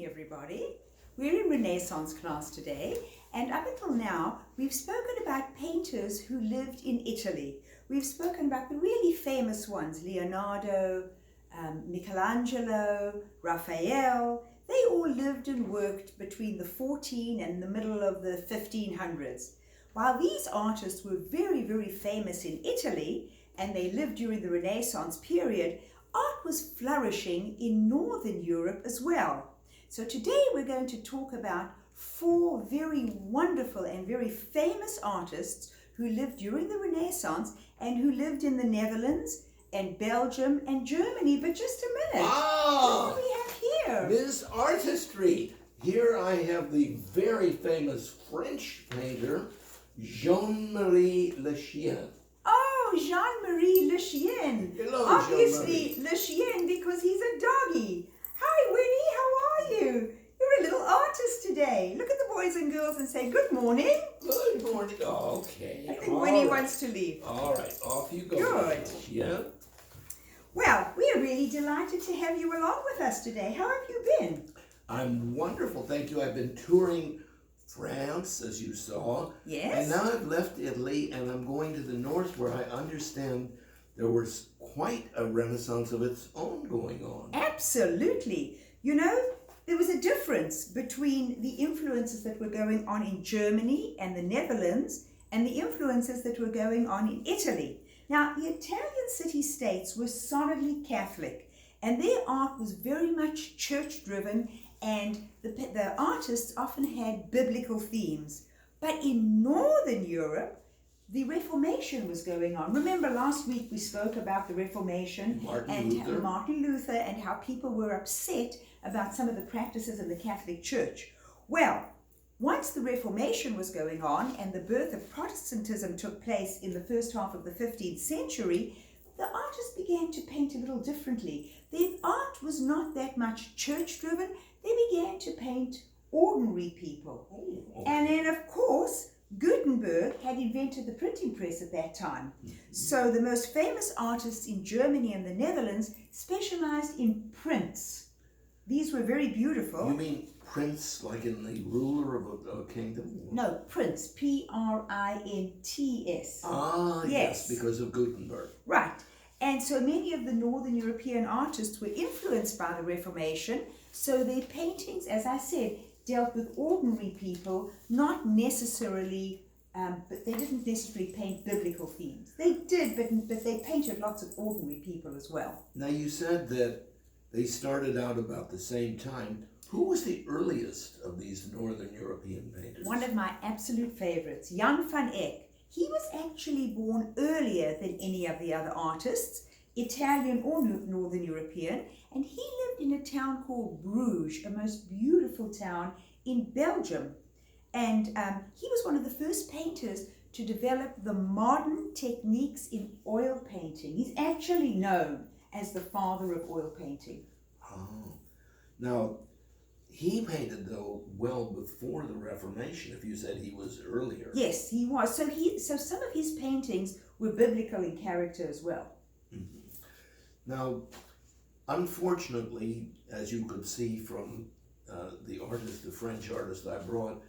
everybody. We're in Renaissance class today, and up until now, we've spoken about painters who lived in Italy. We've spoken about the really famous ones, Leonardo, Michelangelo, Raphael. They all lived and worked between the 14 and the middle of the 1500s. While these artists were very, very famous in Italy, and they lived during the Renaissance period, art was flourishing in Northern Europe as well. So today we're going to talk about four very wonderful and very famous artists who lived during the Renaissance and who lived in the Netherlands and Belgium and Germany. But just a minute, what do we have here? This artistry. Here I have the very famous French painter, Jean-Marie Le Chien. Oh, Jean-Marie Le Chien. Hello, Obviously, Jean-Marie. Le Chien because he's a doggy. Hi, Winnie, how are you? You're a little artist today. Look at the boys and girls and say good morning. Good morning. Okay. I think all Winnie right. wants to leave. All right, off you go. Good. Yeah. Well, we are really delighted to have you along with us today. How have you been? I'm wonderful, thank you. I've been touring France, as you saw. Yes. And now I've left Italy and I'm going to the north where I understand there was quite a renaissance of its own going on. Absolutely. You know, there was a difference between the influences that were going on in Germany and the Netherlands and the influences that were going on in Italy. Now, the Italian city-states were solidly Catholic, and their art was very much church-driven, and the artists often had biblical themes. But in Northern Europe, the Reformation was going on. Remember last week we spoke about the Reformation Martin Luther and how people were upset about some of the practices of the Catholic Church. Well, once the Reformation was going on and the birth of Protestantism took place in the first half of the 15th century, the artists began to paint a little differently. Their art was not that much church-driven. They began to paint ordinary people. Oh, And then, of course, Gutenberg had invented the printing press at that time. So the most famous artists in Germany and the Netherlands specialized in prints. These were very beautiful. You mean prince, like in the ruler of a kingdom? No, prints, P-R-I-N-T-S. Ah, Yes. yes, because of Gutenberg. Right. And so many of the Northern European artists were influenced by the Reformation. So their paintings, as I said, dealt with ordinary people, not necessarily, but they didn't necessarily paint biblical themes. They did, but they painted lots of ordinary people as well. Now you said that they started out about the same time. Who was the earliest of these Northern European painters? One of my absolute favorites, Jan van Eyck. He was actually born earlier than any of the other artists, Italian or Northern European, and he lived in a town called Bruges, a most beautiful town in Belgium. And he was one of the first painters to develop the modern techniques in oil painting. He's actually known as the father of oil painting. Oh. Now, he painted, though, well before the Reformation, if you said he was earlier. Yes, he was. So some of his paintings were biblical in character as well. Mm-hmm. Now, unfortunately, as you could see from the French artist I brought,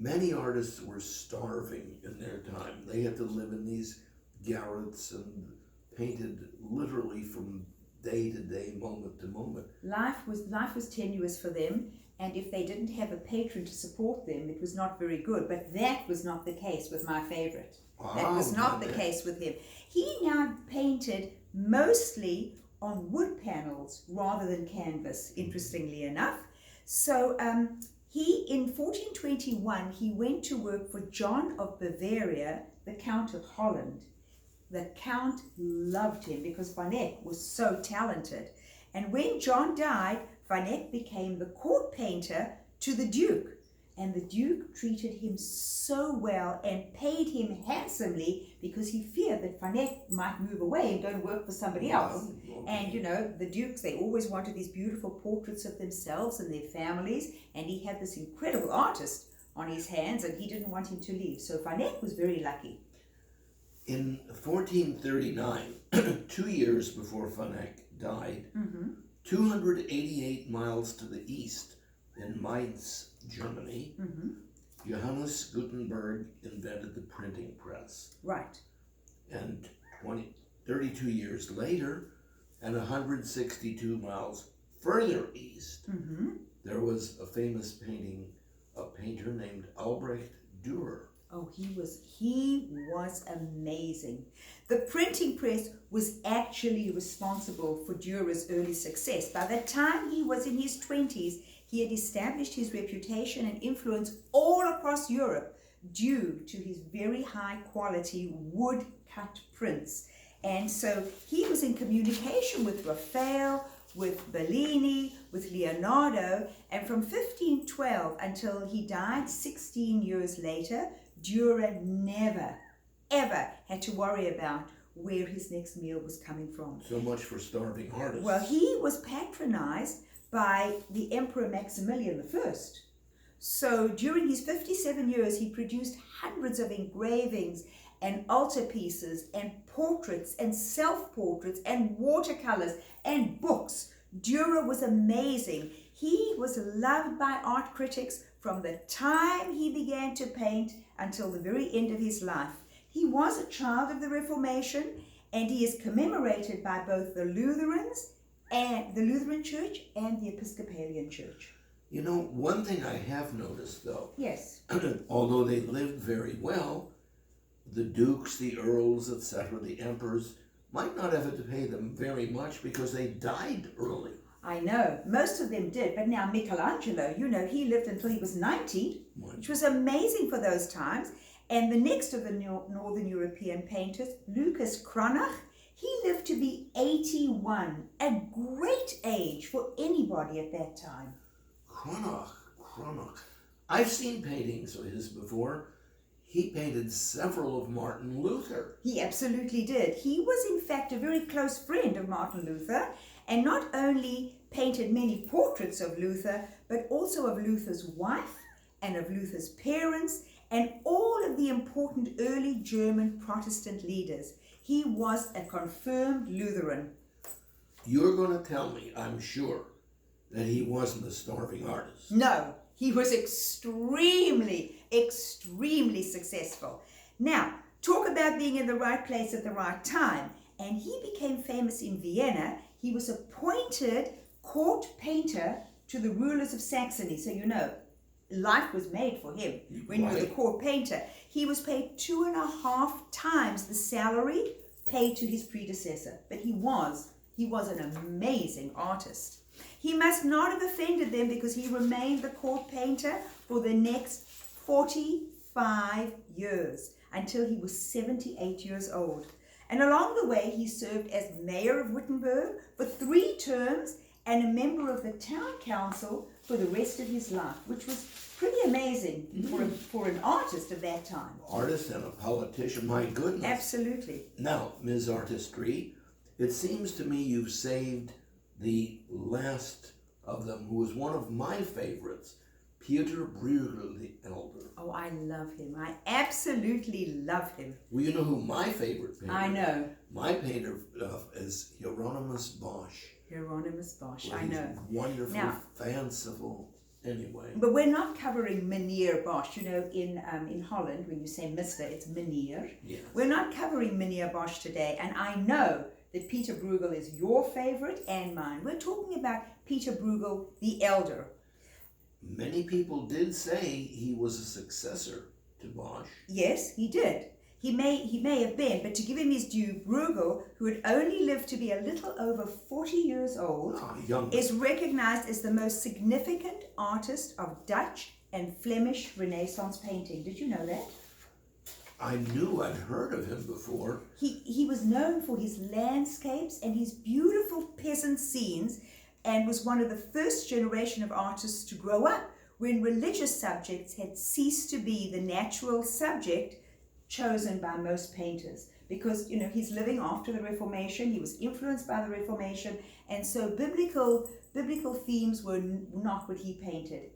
many artists were starving in their time. They had to live in these garrets and painted literally from day to day, moment to moment. Life was tenuous for them, and if they didn't have a patron to support them, it was not very good. But that was not the case with my favorite. That was not the case with him. He now painted mostly on wood panels rather than canvas, interestingly enough. So in 1421, he went to work for John of Bavaria, the Count of Holland. The Count loved him because Van Eyck was so talented. And when John died, Van Eyck became the court painter to the Duke. And the Duke treated him so well and paid him handsomely because he feared that Van Eyck might move away and go and work for somebody else. And you know, the Dukes, they always wanted these beautiful portraits of themselves and their families. And he had this incredible artist on his hands and he didn't want him to leave. So Van Eyck was very lucky. In 1439, 2 years before Van Eyck died, 288 miles to the east, in Mainz, Germany, Mm-hmm. Johannes Gutenberg invented the printing press. Right. And 32 years later, and 162 miles further east, Mm-hmm. there was a famous painter named Albrecht Dürer. Oh, he was amazing. The printing press was actually responsible for Dürer's early success. By the time he was in his 20s, he had established his reputation and influence all across Europe due to his very high quality wood-cut prints. And so he was in communication with Raphael, with Bellini, with Leonardo, and from 1512 until he died 16 years later, Dürer never, ever had to worry about where his next meal was coming from. So much for starving artists. Well, he was patronized by the Emperor Maximilian I. So during his 57 years, he produced hundreds of engravings and altarpieces and portraits and self-portraits and watercolors and books. Dürer was amazing. He was loved by art critics from the time he began to paint until the very end of his life. He was a child of the Reformation, and he is commemorated by both the Lutherans and the Lutheran Church and the Episcopalian Church. You know, one thing I have noticed, though, Yes. although they lived very well, the dukes, the earls, etc., the emperors, might not have had to pay them very much because they died early. I know, most of them did, but now Michelangelo, he lived until he was 90, which was amazing for those times. And the next of the Northern European painters, Lucas Cranach, he lived to be 81, a great age for anybody at that time. Cranach. I've seen paintings of his before. He painted several of Martin Luther. He absolutely did. He was in fact a very close friend of Martin Luther, and not only painted many portraits of Luther, but also of Luther's wife and of Luther's parents and all of the important early German Protestant leaders. He was a confirmed Lutheran. You're going to tell me, I'm sure, that he wasn't a starving artist. No, he was extremely successful. Now, talk about being in the right place at the right time. And he became famous in Vienna. He was appointed court painter to the rulers of Saxony. So life was made for him when he was a court painter. He was paid 2.5 times the salary paid to his predecessor. But he was an amazing artist. He must not have offended them because he remained the court painter for the next 45 years until he was 78 years old. And along the way, he served as mayor of Wittenberg for 3 terms and a member of the town council for the rest of his life, which was pretty amazing for an artist of that time. Artist and a politician, my goodness. Absolutely. Now, Ms. Artistry, it seems to me you've saved the last of them, who was one of my favorites, Pieter Bruegel the Elder. Oh, I love him. I absolutely love him. Well, you know who my favorite painter is? I know. My painter is Hieronymus Bosch. Hieronymus Bosch, Well, I know. Wonderful, Now, fanciful, anyway. but we're not covering Meneer Bosch. In Holland, when you say Mr., it's Meneer. Yes. We're not covering Meneer Bosch today, and I know that Pieter Bruegel is your favorite and mine. We're talking about Pieter Bruegel the Elder. Many people did say he was a successor to Bosch. Yes, he did. He may have been, but to give him his due, Bruegel, who had only lived to be a little over 40 years old, is recognized as the most significant artist of Dutch and Flemish Renaissance painting. Did you know that? I knew I'd heard of him before. He was known for his landscapes and his beautiful peasant scenes, and was one of the first generation of artists to grow up when religious subjects had ceased to be the natural subject chosen by most painters. Because, he's living after the Reformation, he was influenced by the Reformation, and so biblical themes were not what he painted.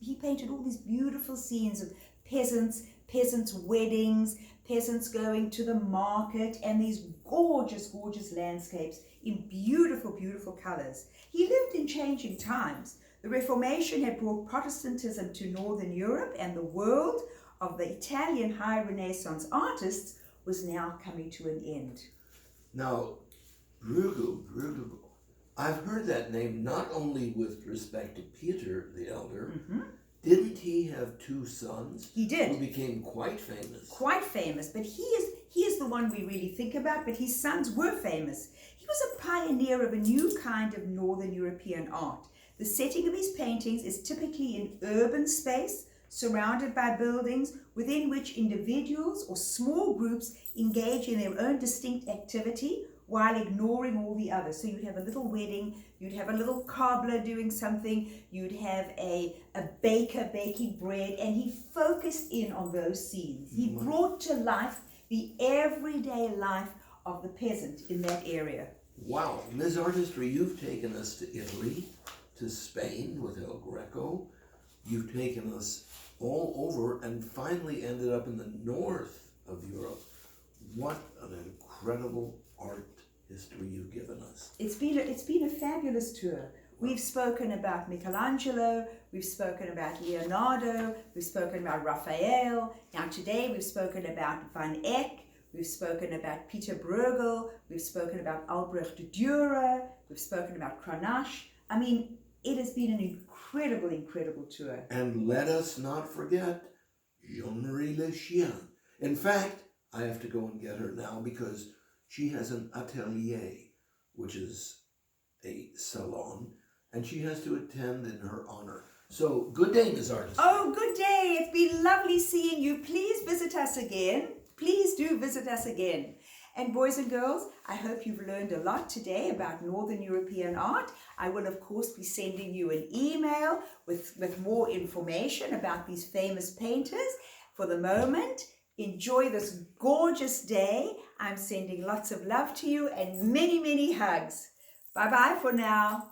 He painted all these beautiful scenes of peasants' weddings, peasants going to the market, and these gorgeous landscapes in beautiful colors. He lived in changing times, The Reformation had brought Protestantism to Northern Europe, and the world of the Italian High Renaissance artists was now coming to an end. Now, Bruegel, I've heard that name not only with respect to Peter the Elder. Mm-hmm. Didn't he have two sons? He did. Who became quite famous. Quite famous, but he is the one we really think about, but his sons were famous. He was a pioneer of a new kind of Northern European art. The setting of his paintings is typically in urban space, surrounded by buildings within which individuals or small groups engage in their own distinct activity while ignoring all the others. So you'd have a little wedding, you'd have a little cobbler doing something, you'd have a baker baking bread, and he focused in on those scenes. He brought to life the everyday life of the peasant in that area. Wow, Ms. Artistry, you've taken us to Italy, to Spain with El Greco. You've taken us all over and finally ended up in the north of Europe. What an incredible art history you've given us. It's been a fabulous tour. We've spoken about Michelangelo, we've spoken about Leonardo, we've spoken about Raphael. Now today we've spoken about Van Eyck, we've spoken about Peter Bruegel, we've spoken about Albrecht Dürer, we've spoken about Cranach. I mean, it has been an incredible tour. And let us not forget Jean-Marie Le Chien. In fact, I have to go and get her now because she has an atelier, which is a salon, and she has to attend in her honor. So, good day, Ms. Artist. Oh, good day. It's been lovely seeing you. Please visit us again. Please do visit us again. And boys and girls, I hope you've learned a lot today about Northern European art. I will, of course, be sending you an email with more information about these famous painters. For the moment, enjoy this gorgeous day. I'm sending lots of love to you and many hugs. Bye-bye for now.